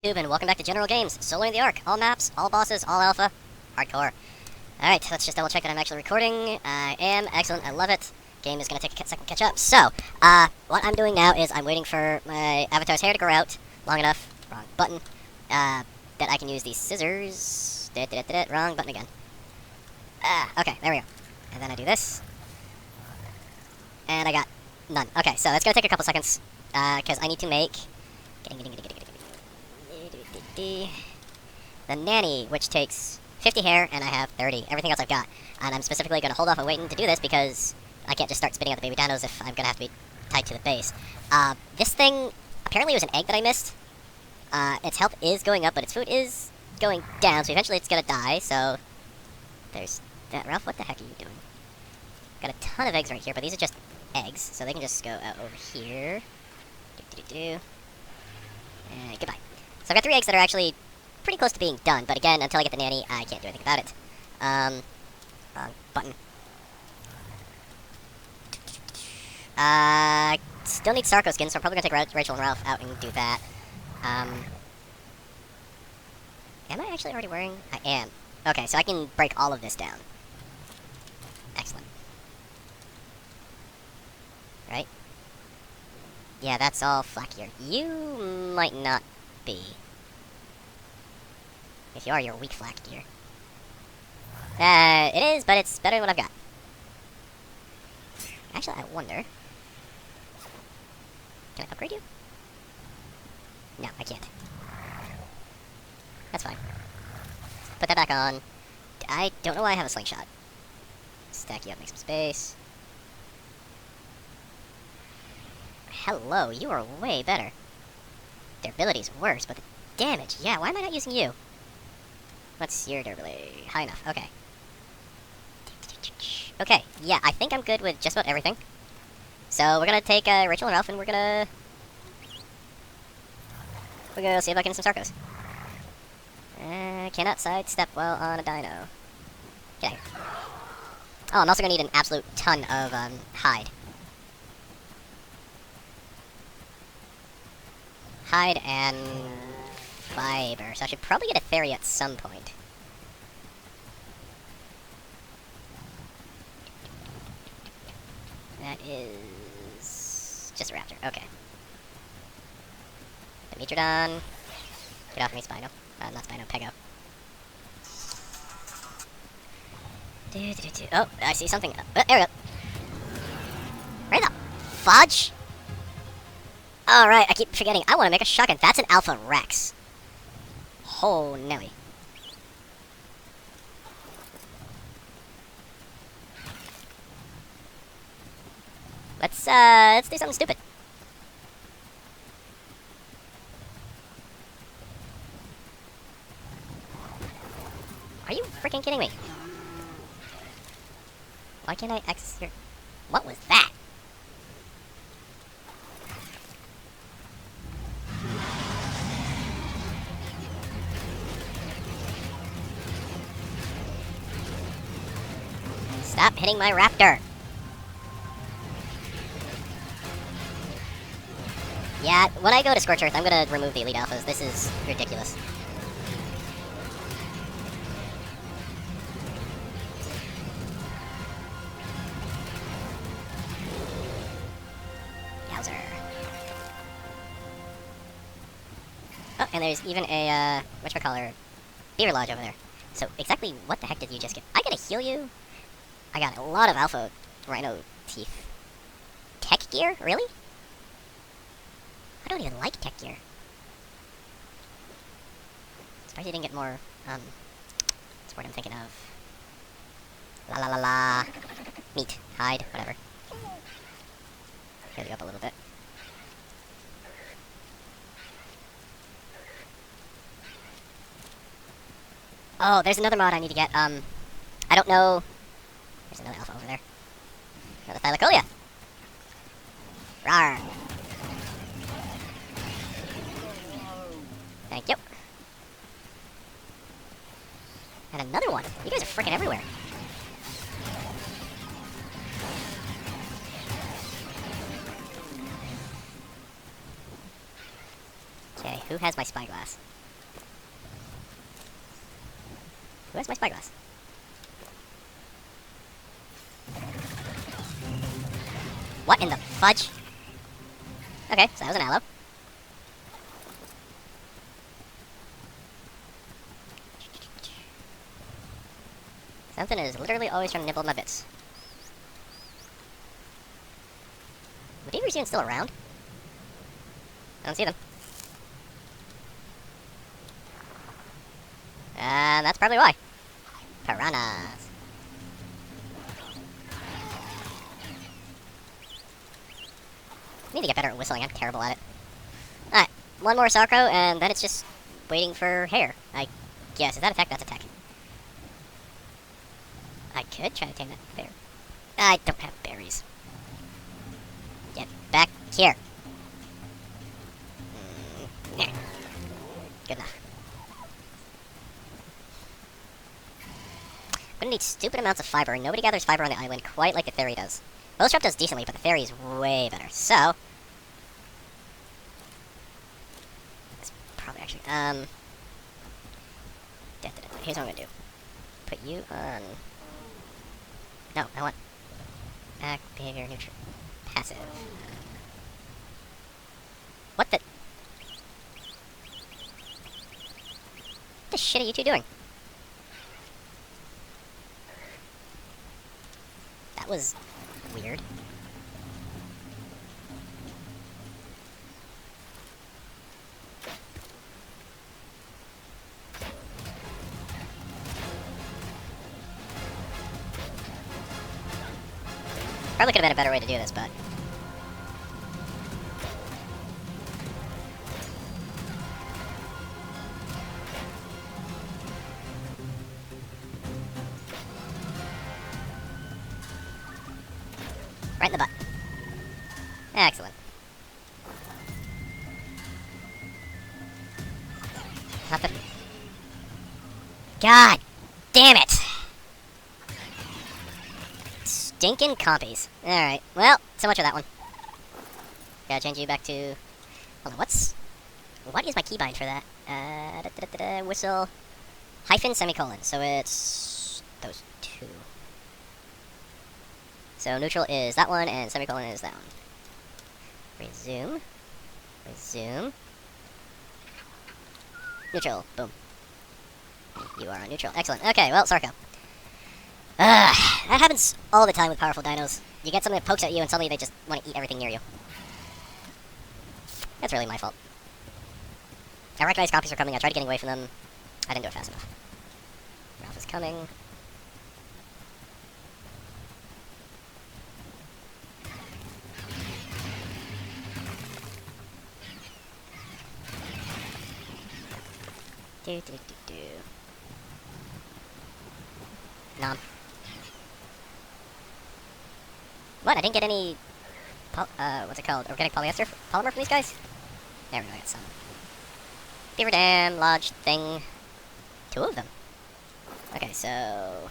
And welcome back to General Games, Solo in the ARK. All maps, all bosses, all alpha, hardcore. Alright, let's just double check that I'm actually recording. I am, excellent, I love it. Game is gonna take a second to catch up. So, what I'm doing now is I'm waiting for my avatar's hair to grow out long enough, wrong button, that I can use these scissors. Wrong button again. Okay, there we go. And then I do this. And I got none. Okay, so it's gonna take a couple seconds, because I need to make the nanny, which takes 50 hair, and I have 30. Everything else I've got. And I'm specifically going to hold off on waiting to do this because I can't just start spitting out the baby dinos if I'm going to have to be tied to the base. This thing, apparently it was an egg that I missed. Its health is going up, but its food is going down, so eventually it's going to die, so... There's that. Ralph, what the heck are you doing? Got a ton of eggs right here, but these are just eggs, so they can just go out over here. And goodbye. So I've got 3 eggs that are actually pretty close to being done, but again, until I get the nanny, I can't do anything about it. Wrong button. Still need Sarko skin, so I'm probably gonna take Rachel and Ralph out and do that. Am I actually already wearing? I am. Okay, so I can break all of this down. Excellent. Right? Yeah, that's all flackier. You might not be. If you are, you're weak flak gear. It is, but it's better than what I've got. Actually, I wonder... Can I upgrade you? No, I can't. That's fine. Put that back on. I don't know why I have a slingshot. Stack you up, make some space. Hello, you are way better. Their ability's worse, but the damage, yeah, why am I not using you? What's your durability? High enough, okay. Okay, yeah, I think I'm good with just about everything. So we're gonna take Rachel and Ralph and we're gonna see about getting some Sarkos. Cannot sidestep while on a dino. Okay. Oh, I'm also gonna need an absolute ton of hide. Hide and fiber, so I should probably get a fairy at some point. That is just a raptor, okay. Dimitrodon. Get off me, Spino. Not Spino, Pego. Oh, I see something. There we go. Where the fudge? Alright, I keep forgetting. I want to make a shotgun. That's an Alpha Rex. Oh, Nelly. Let's do something stupid. Are you freaking kidding me? Why can't I access your... What was that? Stop hitting my raptor! Yeah, when I go to Scorch Earth, I'm gonna remove the Elite Alphas. This is ridiculous. Yowzer. Oh, and there's even a, whatchamacallit, Beaver Lodge over there. So, exactly what the heck did you just get? I gotta heal you? I got a lot of alpha rhino teeth. Tech gear? Really? I don't even like tech gear. Surprised you didn't get more, what's the word I'm thinking of? La la la la. Meat. Hide. Whatever. Heal you up a little bit. Oh, there's another mod I need to get. I don't know... There's another alpha over there. Another Thylacolia. Rawr. Thank you. And another one. You guys are freaking everywhere. Okay. Who has my Spyglass? Who has my Spyglass? What in the fudge? Okay, so that was an aloe. Something is literally always trying to nibble at my bits. Are beavers even still around? I don't see them. And that's probably why. Piranhas. Need to get better at whistling, I'm terrible at it. Alright, one more Sauerkraut, and then it's just waiting for hair, I guess. Is that attack? That's attack. I could try to tame that bear. I don't have berries. Get back here. Good enough. I'm gonna need stupid amounts of fiber, and nobody gathers fiber on the island quite like the fairy does. Bowstrap does decently, but the fairy is way better. So, it's probably actually, here's what I'm gonna do. Put you on, no, I want act, behavior, neutral, passive. What the shit are you two doing? That was weird. Probably could have been a better way to do this, but right in the butt. Excellent. Not the... God damn it! Stinking compies. Alright, well, so much for that one. Gotta change you back to... Hold on, what is my keybind for that? Whistle... Hyphen semicolon, so it's... those two. So neutral is that one, and semicolon is that one. Resume. Resume. Neutral. Boom. You are on neutral. Excellent. Okay, well, Sarko. That happens all the time with powerful dinos. You get something that pokes at you, and suddenly they just want to eat everything near you. That's really my fault. I recognized copies were coming. I tried getting away from them. I didn't do it fast enough. Ralph is coming. Nom. What? I didn't get any... what's it called? Organic polyester polymer from these guys? There we go, I got some. Beaver Dam, Lodge, thing. 2 of them. Okay, so...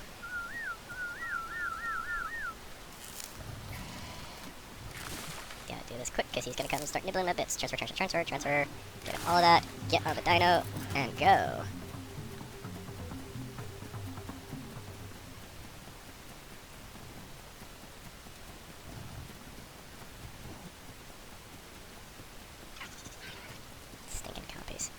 Gotta do this quick, because he's gonna come and start nibbling my bits. Transfer, transfer, transfer, transfer. Get all of that. Get on the dino, and go. Stinking copies.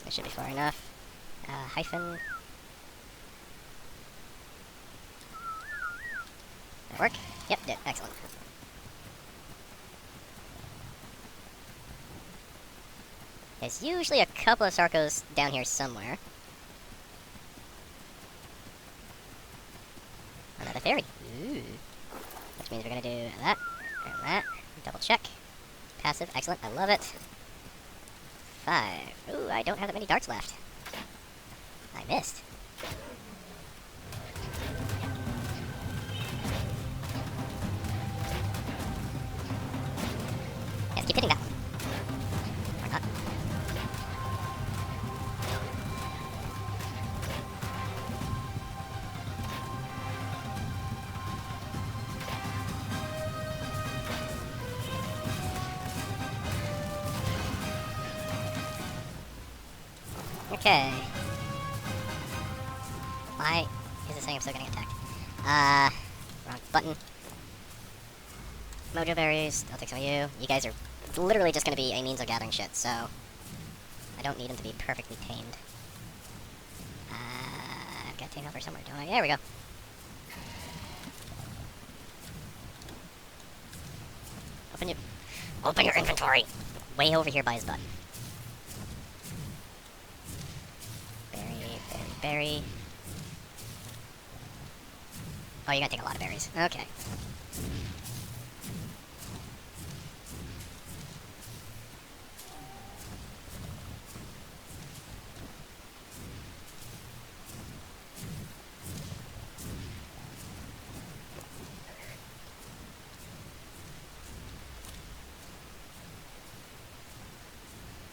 That should be far enough. Hyphen. That work? Yep, did. Excellent. There's usually a couple of Sarkos down here somewhere. Another fairy. Ooh. Which means we're gonna do that, and that. Double check. Passive. Excellent. I love it. 5. Ooh, I don't have that many darts left. I missed. Yes, keep hitting that one. Or not. Okay. Why is it saying I'm still getting attacked? Wrong button. Mojo berries, I'll take some of you. You guys are literally just gonna be a means of gathering shit, so I don't need them to be perfectly tamed. I've got Tame Helper somewhere, don't I? There we go. Open your inventory! Way over here by his butt. Berry. Oh, you're gonna take a lot of berries. Okay.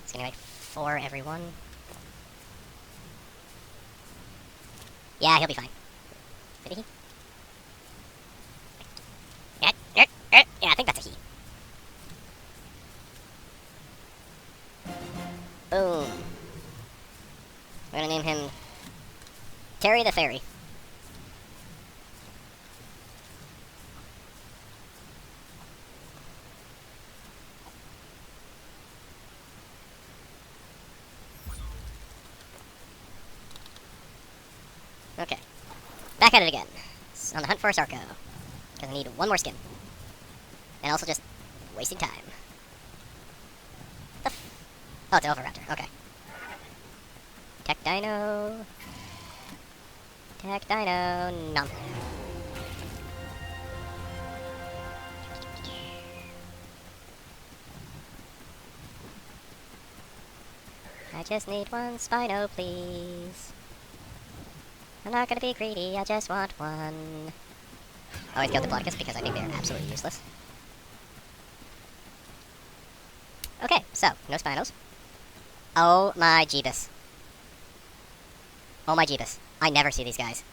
It's gonna make 4 every one. Yeah, he'll be fine. Did he? Yeah, I think that's a he. Boom. We're gonna name him Terry the Fairy. Okay. Back at it again. On the hunt for a Sarko. Because I need 1 more skin. And also just wasting time. Oh, it's an Overraptor. Okay. Tech Dino. Tech Dino. Nom. I just need 1 Spino, please. I'm not gonna be greedy, I just want 1. Always kill Diplodocus because I think they're absolutely useless. Okay, so, no Spinos. Oh my Jeebus. Oh my Jeebus. I never see these guys.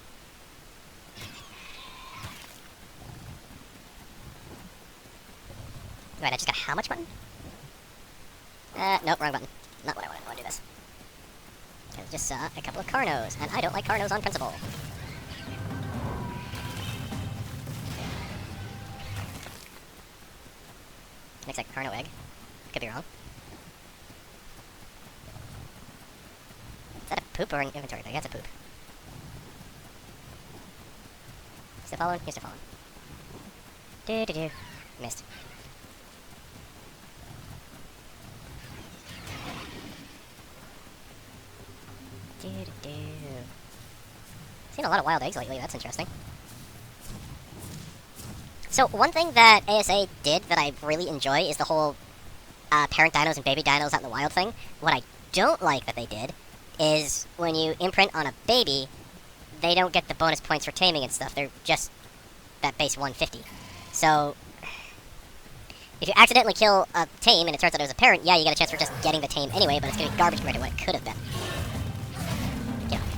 Wait, I just got how much button? Nope, wrong button. Not what I wanted. I want to do this. I just saw a couple of Carnos, and I don't like Carnos on principle. Looks like a Carno egg. Could be wrong. Is that a poop or an inventory thing? That's a poop. Still following? He's still following. Do. Missed. Do. Seen a lot of wild eggs lately, that's interesting. So, one thing that ASA did that I really enjoy is the whole parent dinos and baby dinos out in the wild thing. What I don't like that they did is when you imprint on a baby, they don't get the bonus points for taming and stuff. They're just that base 150. So, if you accidentally kill a tame and it turns out it was a parent, yeah, you get a chance for just getting the tame anyway, but it's going to be garbage compared to what it could have been. Get off.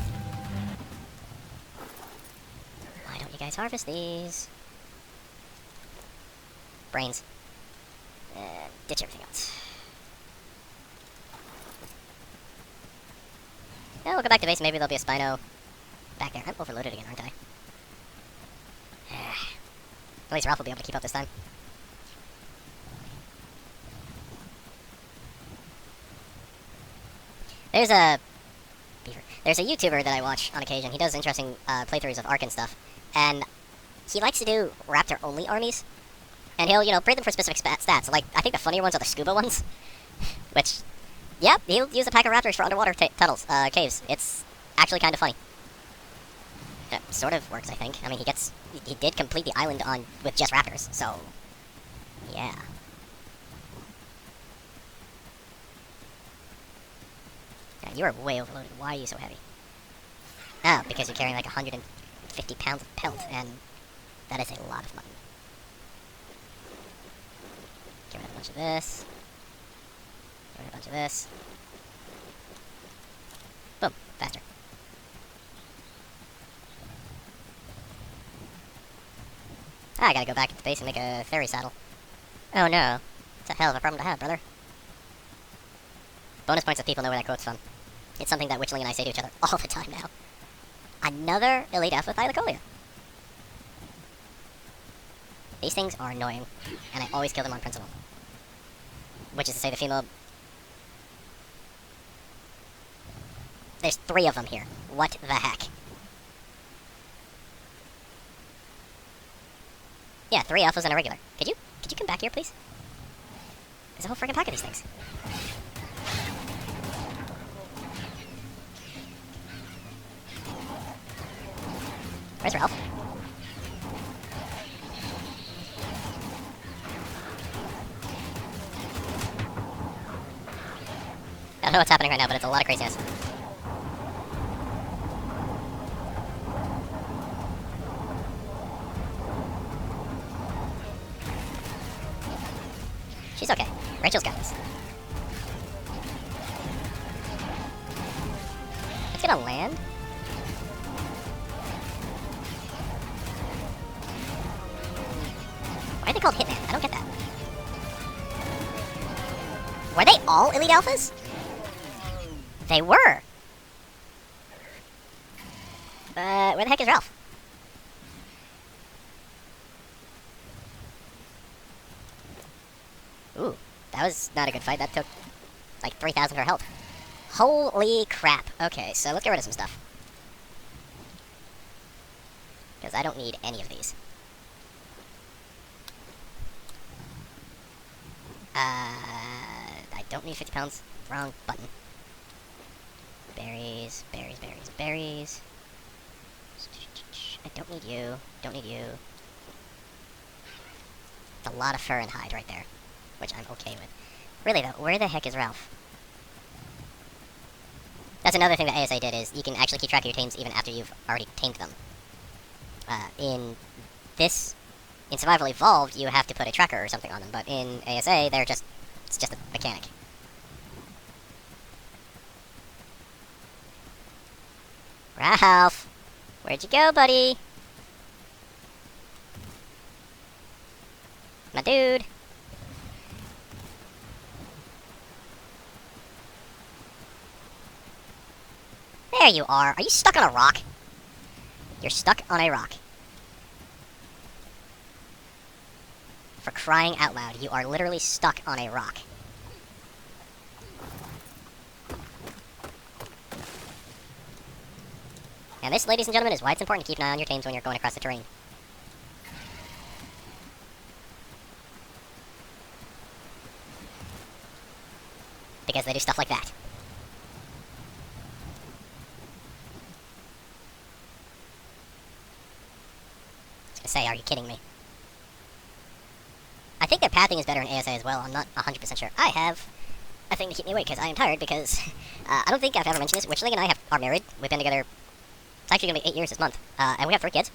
Why don't you guys harvest these? Brains. Ditch everything else. Yeah, we'll go back to base. Maybe there'll be a Spino back there. I'm overloaded again, aren't I? At least Ralph will be able to keep up this time. There's a YouTuber that I watch on occasion. He does interesting playthroughs of ARK and stuff, and he likes to do raptor-only armies. And he'll, breed them for specific stats. Like, I think the funnier ones are the scuba ones. Which, yeah, he'll use a pack of raptors for underwater tunnels, caves. It's actually kind of funny. It sort of works, I think. I mean, he did complete the island with just raptors, so, yeah. Yeah, you are way overloaded. Why are you so heavy? Oh, because you're carrying like 150 pounds of pelt, and that is a lot of money. Get rid of a bunch of this. Get rid of a bunch of this. Boom. Faster. I gotta go back to the base and make a fairy saddle. Oh no. It's a hell of a problem to have, brother. Bonus points if people know where that quote's from. It's something that Witchling and I say to each other all the time now. Another Elite Alpha Thylacolea. These things are annoying, and I always kill them on principle. Which is to say the female... There's 3 of them here. What the heck? Yeah, 3 alphas and a regular. Could you come back here, please? There's a whole friggin' pack of these things. Where's Ralph? I don't know what's happening right now, but it's a lot of craziness. She's okay. Rachel's got this. It's gonna land. Why are they called Hitman? I don't get that. Were they all Elite Alphas? They were. Where the heck is Ralph? Ooh, that was not a good fight. That took like 3,000 of her health. Holy crap. Okay, so let's get rid of some stuff. Because I don't need any of these. I don't need 50 pounds. Wrong button. Berries, berries, berries, berries. I don't need you. Don't need you. It's a lot of fur and hide right there, which I'm okay with. Really though, where the heck is Ralph? That's another thing that ASA did, is you can actually keep track of your tames even after you've already tamed them. In Survival Evolved, you have to put a tracker or something on them, but in ASA, it's just a mechanic. Ralph! Where'd you go, buddy? My dude! There you are! Are you stuck on a rock? You're stuck on a rock. For crying out loud, you are literally stuck on a rock. And this, ladies and gentlemen, is why it's important to keep an eye on your tames when you're going across the terrain. Because they do stuff like that. I was gonna say, are you kidding me? I think their pathing is better in ASA as well. I'm not 100% sure. I have a thing to keep me awake because I am tired because I don't think I've ever mentioned this. Witchling and I are married. We've been together. It's actually going to be 8 years this month. And we have 3 kids.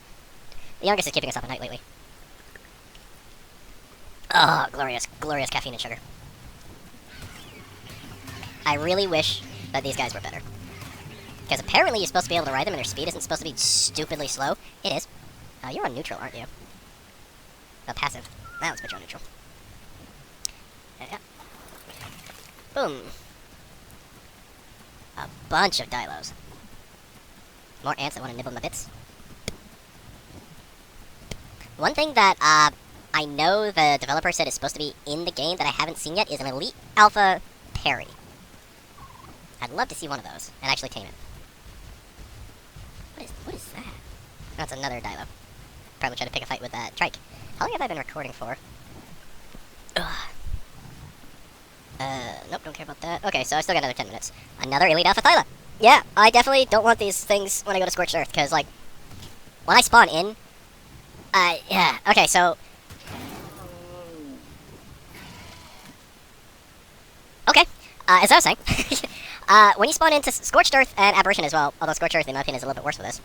The youngest is keeping us up at night lately. Oh, glorious, glorious caffeine and sugar. I really wish that these guys were better. Because apparently you're supposed to be able to ride them and their speed isn't supposed to be stupidly slow. It is. You're on neutral, aren't you? Passive. Now let's put you on neutral. Yeah. Boom. A bunch of Dilos. More ants that want to nibble my bits. One thing that I know the developer said is supposed to be in the game that I haven't seen yet is an Elite Alpha Parry. I'd love to see one of those and actually tame it. What is that? That's another Dilo. Probably try to pick a fight with that Tranq. How long have I been recording for? Ugh. Nope, don't care about that. Okay, so I still got another 10 minutes. Another Elite Alpha Thyla. Yeah, I definitely don't want these things when I go to Scorched Earth, because, like, when I spawn in, yeah, okay, so... Okay, as I was saying, when you spawn into Scorched Earth and Aberration as well, although Scorched Earth, in my opinion, is a little bit worse for this,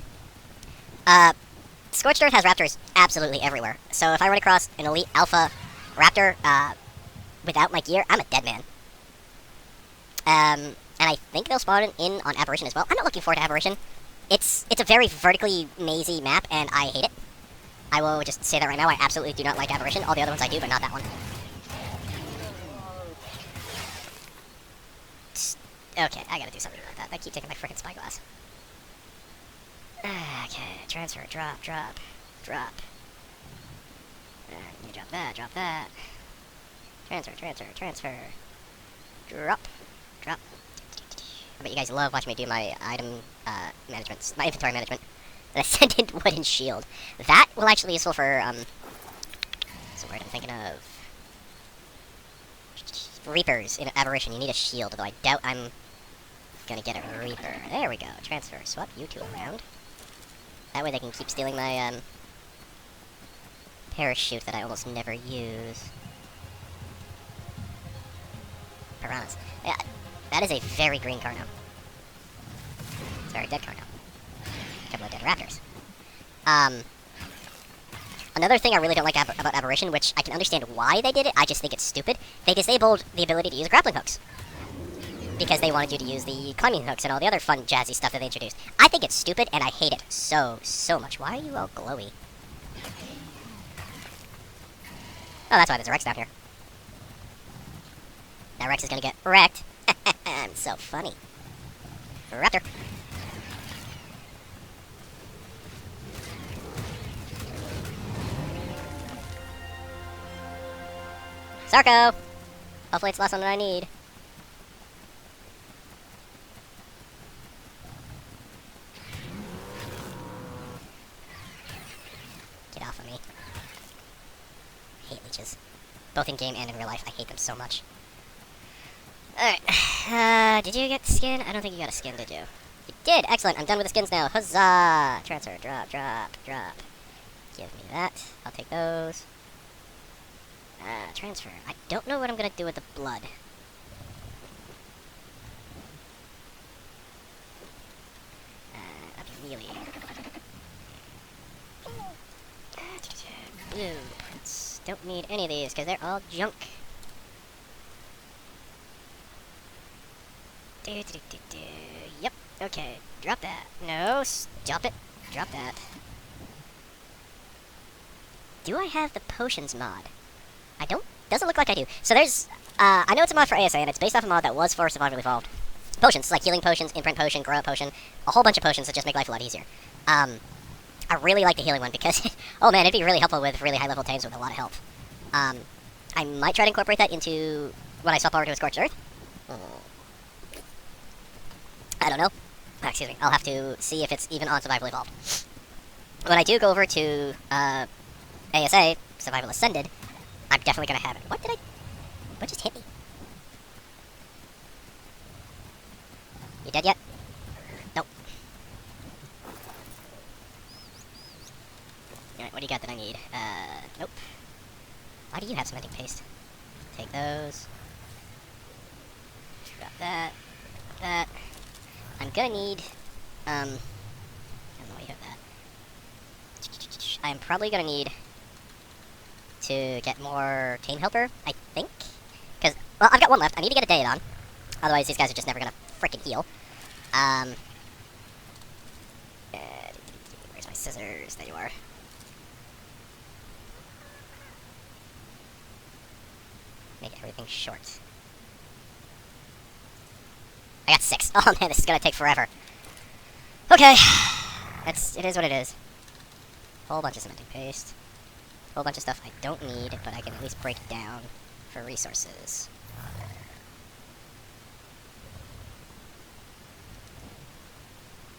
Scorched Earth has raptors absolutely everywhere. So if I run across an Elite Alpha Raptor without my gear, I'm a dead man. And I think they'll spawn in on Aberration as well. I'm not looking forward to Aberration. It's a very vertically mazy map, and I hate it. I will just say that right now. I absolutely do not like Aberration. All the other ones I do, but not that one. Okay, I gotta do something about that. They keep taking my frickin' Spyglass. Okay, transfer, drop, drop, drop. You drop that, drop that. Transfer, transfer, transfer. Drop, drop. I bet you guys love watching me do my item management, my inventory management. An Ascendant Wooden Shield. That will actually be useful for, what's the word I'm thinking of? Reapers in Aberration. You need a shield, though I doubt I'm gonna get a Reaper. There we go. Transfer. Swap you two around. That way they can keep stealing my, parachute that I almost never use. Piranhas. Yeah, that is a very green car now. It's a very dead car now. A couple of dead raptors. Another thing I really don't like about Aberration, which I can understand why they did it, I just think it's stupid. They disabled the ability to use grappling hooks. Because they wanted you to use the climbing hooks and all the other fun, jazzy stuff that they introduced. I think it's stupid, and I hate it so much. Why are you all glowy? Oh, that's why there's a Rex down here. That Rex is gonna get wrecked. I'm so funny. Raptor. Sarko! Hopefully it's less than I need. Get off of me. I hate leeches. Both in game and in real life, I hate them so much. Alright, did you get the skin? I don't think you got a skin, did you? You did! Excellent, I'm done with the skins now. Huzzah! Transfer, drop, drop, drop. Give me that. I'll take those. Transfer. I don't know what I'm gonna do with the blood. Really. Blueprints. Don't need any of these, because they're all junk. Yep, okay. Drop that. No, stop it. Drop that. Do I have the potions mod? I don't. Doesn't look like I do. So there's, I know it's a mod for ASA, and it's based off a mod that was for Survival Evolved. Potions, like healing potions, imprint potion, grow up potion, a whole bunch of potions that just make life a lot easier. I really like the healing one because, oh man, it'd be really helpful with really high level tames with a lot of health. I might try to incorporate that into when I swap over to a Scorched Earth. I don't know. Excuse me. I'll have to see if it's even on Survival Evolved. When I do go over to ASA, Survival Ascended, I'm definitely gonna have it. What just hit me? You dead yet? Nope. Alright, what do you got that I need? Nope. Why do you have cementing paste? Take those. Drop that. That. I'm gonna need, I don't know why you have that. I'm probably gonna need to get more Tame Helper, I think. Because, well, I've got one left. I need to get a Daedon. Otherwise, these guys are just never gonna frickin' heal. Where's my scissors? There you are. Make everything short. I got 6. Oh man, this is gonna take forever. Okay. It is what it is. Whole bunch of cementing paste. Whole bunch of stuff I don't need, but I can at least break down for resources.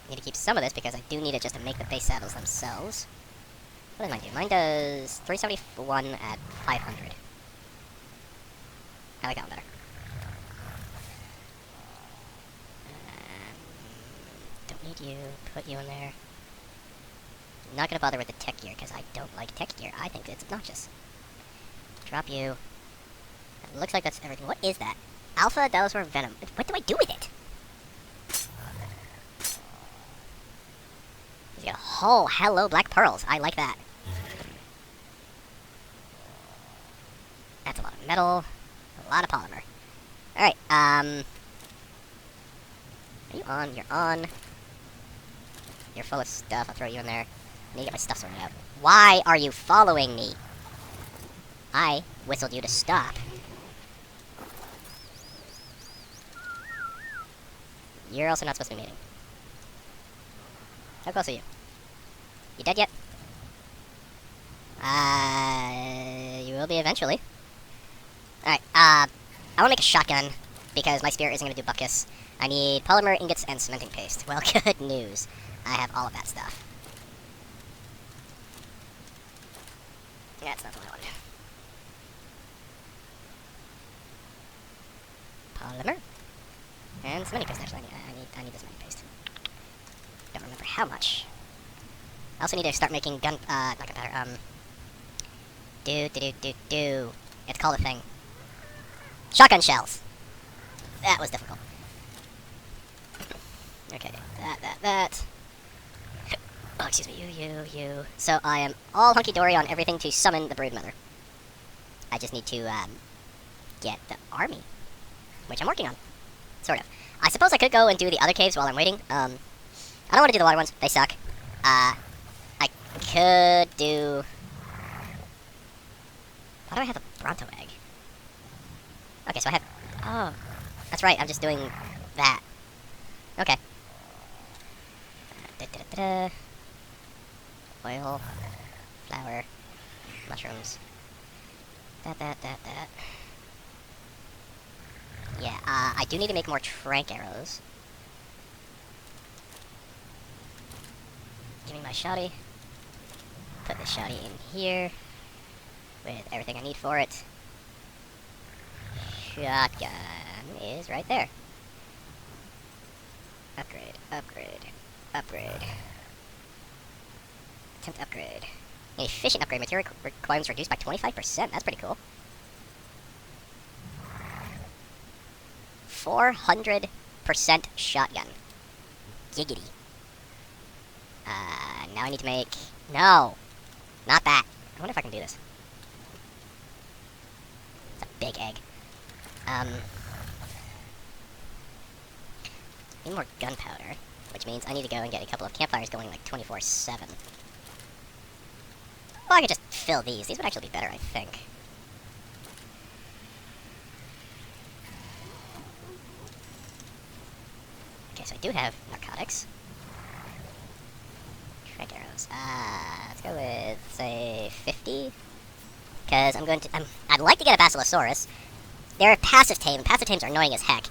Need to keep some of this because I do need it just to make the base saddles themselves. What does mine do? Mine does 371 at 500. I like that one better. Don't need you. Put you in there. I'm not gonna bother with the tech gear because I don't like tech gear. I think it's obnoxious. Drop you. It looks like that's everything. What is that? Alpha Dinosaur Venom. What do I do with it? He's got a whole hello black pearls. I like that. That's a lot of metal. A lot of polymer. Alright, are you on? You're on. You're full of stuff. I'll throw you in there. I need to get my stuff sorted out. Why are you following me? I whistled you to stop. You're also not supposed to be mating. How close are you? You dead yet? You will be eventually. Alright, I want to make a shotgun, because my spear isn't going to do bupkis. I need polymer ingots and cementing paste. Well, good news. I have all of that stuff. That's not what I wanted. Polymer. And cementing paste, actually. I need the cementing paste. Don't remember how much. I also need to start making not gunpowder, It's called a thing. Shotgun shells. That was difficult. Okay, that. Oh, excuse me, you. So I am all hunky-dory on everything to summon the broodmother. I just need to, get the army. Which I'm working on. Sort of. I suppose I could go and do the other caves while I'm waiting. I don't want to do the water ones. They suck. I could do... Why do I have a Bronto egg? Okay, so I have... Oh, that's right. I'm just doing that. Okay. Oil, flour, mushrooms. That. Yeah, I do need to make more trank arrows. Give me my shotty. Put the shotty in here with everything I need for it. Shotgun is right there. Upgrade. Attempt upgrade. An efficient upgrade. Material requirements reduced by 25%. That's pretty cool. 400% shotgun. Giggity. Now I need to make... No! Not that. I wonder if I can do this. It's a big egg. Need more gunpowder, which means I need to go and get a couple of campfires going like 24/7. Well, I could just fill these. These would actually be better, I think. Okay, so I do have narcotics. Trank arrows. Let's go with, say, 50? Because I'm going to... I'd like to get a Basilosaurus. They're a passive tame, and passive tames are annoying as heck.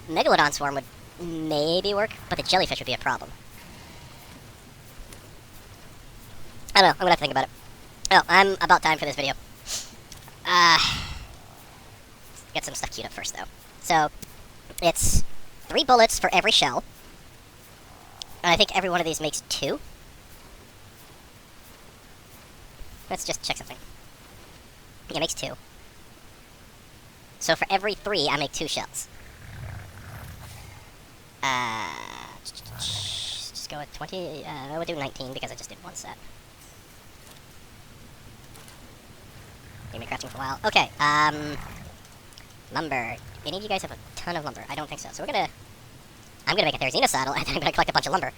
Megalodon Swarm would maybe work, but the jellyfish would be a problem. I don't know, I'm gonna have to think about it. Oh, I'm about time for this video. Get some stuff queued up first, though. So, it's 3 bullets for every shell. And I think every one of these makes 2. Let's just check something. Yeah, it makes 2. So for every 3, I make 2 shells. Just go with 20, I would do 19 because I just did 1 set. Leave me crouching for a while. Okay, lumber. Any of you guys have a ton of lumber? I don't think so. So I'm gonna make a Therizina saddle, and then I'm gonna collect a bunch of lumber.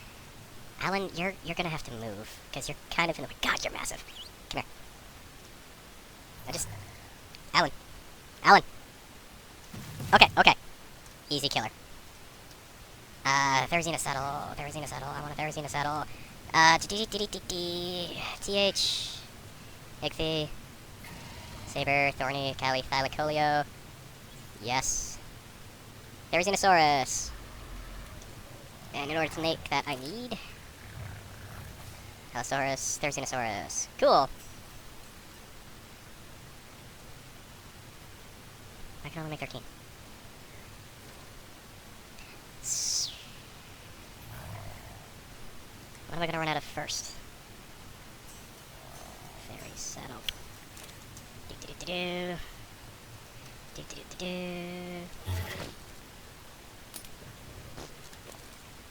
Alan, you're gonna have to move, because you're kind of in the way. God, you're massive. Come here. Alan. Okay. Easy killer. Therizina saddle. I want a Therizina saddle. TH. Ichthy. Saber, Thorny, Cali, Thylacoleo. Yes. Therizinosaurus. And in order to make that, I need... Allosaurus, Therizinosaurus. Cool. I can only make 13. What am I gonna run out of first? Fairy saddle.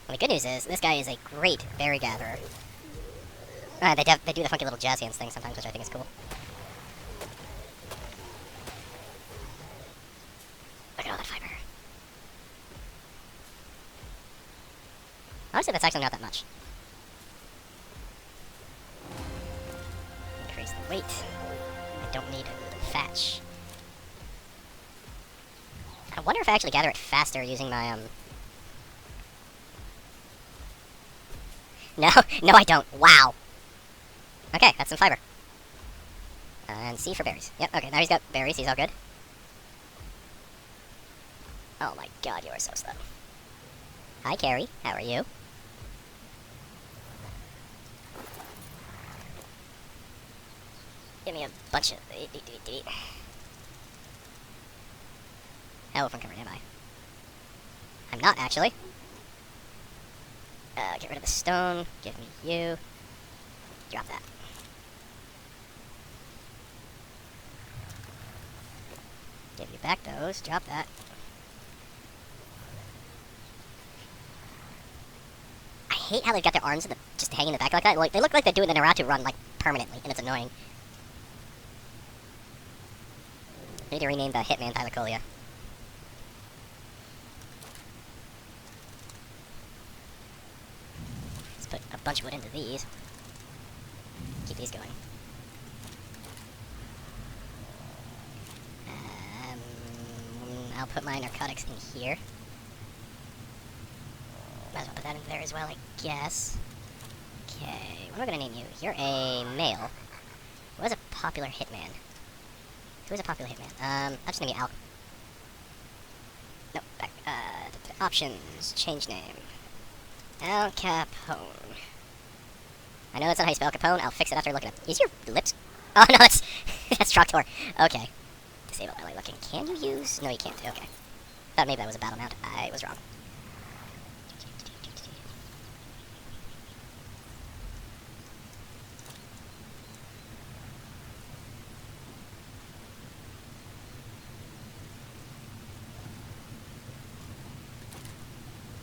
Well, the good news is, this guy is a great berry gatherer. They do the funky little jazz hands thing sometimes, which I think is cool. Look at all that fiber. Honestly, that's actually not that much. Increase the weight. I don't need thatch. I wonder if I actually gather it faster using my, No, no I don't. Wow. Okay, that's some fiber. And C for berries. Yep, okay, now he's got berries, he's all good. Oh my god, you are so slow. Hi, Carrie. How are you? Give me a bunch of... How open covered am I? I'm not, actually. Get rid of the stone. Give me you. Drop that. Give you back those. Drop that. I hate how they've got their arms in the, just hanging in the back like that. Like, they look like they're doing the Naruto run, like, permanently, and it's annoying. I need to rename the Hitman Thylacolia. Let's put a bunch of wood into these. Keep these going. I'll put my narcotics in here. Might as well put that in there as well, I guess. Okay, what am I gonna name you? You're a male. What is a popular hitman? Who is a popular hitman? I'll just name you Al. No, back. Options. Change name. Al Capone. I know that's not how you spell Capone. I'll fix it after looking at. Is your lips? Oh no, that's that's Troctor. Okay. Disable ally looking. Can you use? No, you can't. Okay. Thought maybe that was a battle mount. I was wrong.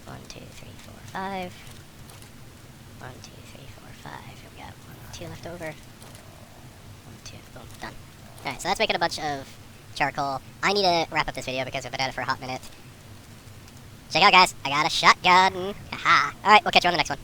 One, two, three, four, five. 1, 2, 3, 4, 5. Here we got 1, 2 left over. 1, 2. Boom. Done. Alright, so that's making a bunch of charcoal. I need to wrap up this video because I've been at it for a hot minute. Check out, guys. I got a shotgun. Haha. Alright, we'll catch you on the next one.